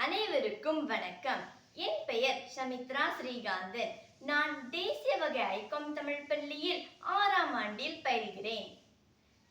அனைவருக்கும் வணக்கம். என் பெயர் ஷமித்ரா ஸ்ரீகாந்தன். நான் தேசிய வகை ஐகாம் தமிழ் பள்ளியில் 6ஆம் ஆண்டில் பயில்கிறேன்.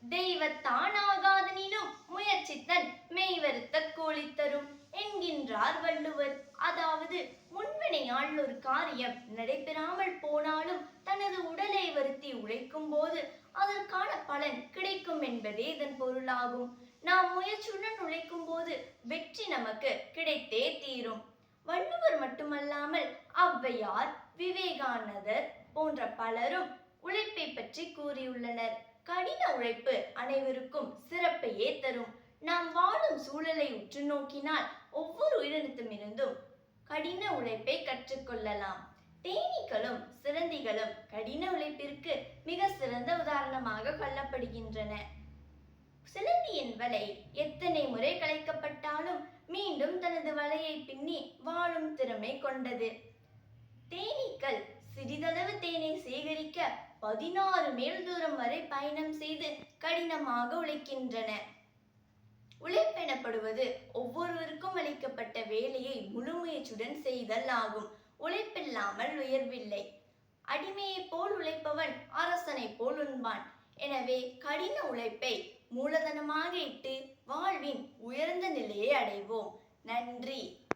தெய்வத்தானாகாதனினும் முயற்சித்தன் மெய்வருத்த கூலி தரும் என்கின்றார் வள்ளுவர். அதாவது முன்வினையால் ஒரு காரியம் நடைபெறாமல் போனாலும் தனது உடலை வருத்தி உழைக்கும் போது அதற்கான பலன் கிடைக்கும் என்பதே இதன் பொருளாகும். நாம் முயற்சியுடன் உழைக்கும் போது வெற்றி நமக்கு கிடைத்தே தீரும். வள்ளுவர் மட்டுமல்லாமல் ஔவையார், விவேகானந்தர் போன்ற பலரும் உழைப்பை பற்றி கூறியுள்ளனர். கடின உழைப்பு அனைவருக்கும் சிறப்பையே தரும். நாம் வாழும் சூழலை உற்று நோக்கினால் ஒவ்வொரு உயிரினத்திலிருந்தும் கடின உழைப்பை கற்றுக்கொள்ளலாம். தேனீக்களும் சிலந்திகளும் கடின உழைப்பிற்கு மிக சிறந்த உதாரணமாக கொள்ளப்படுகின்றன. சிலந்தியின் வலை எத்தனை முறை கலைக்கப்பட்டாலும் மீண்டும் தனது வலையை பின்னி வாழும் திறமை கொண்டது. தேனீக்கள் சிறிதளவு தேனை சேகரிக்க 16 மைல் தூரம் வரை பயணம் செய்து கடினமாக உழைக்கின்றன. உழைப்பெனப்படுவது ஒவ்வொருவருக்கும் அளிக்கப்பட்ட வேலையை முழு முயற்சியுடன் செய்தல் ஆகும். உழைப்பில்லாமல் உயர்வில்லை. அடிமையை போல் உழைப்பவன் அரசனை போல் உண்பான். எனவே கடின உழைப்பை மூலதனமாக இட்டு வாழ்வின் உயர்ந்த நிலையை அடைவோம். நன்றி.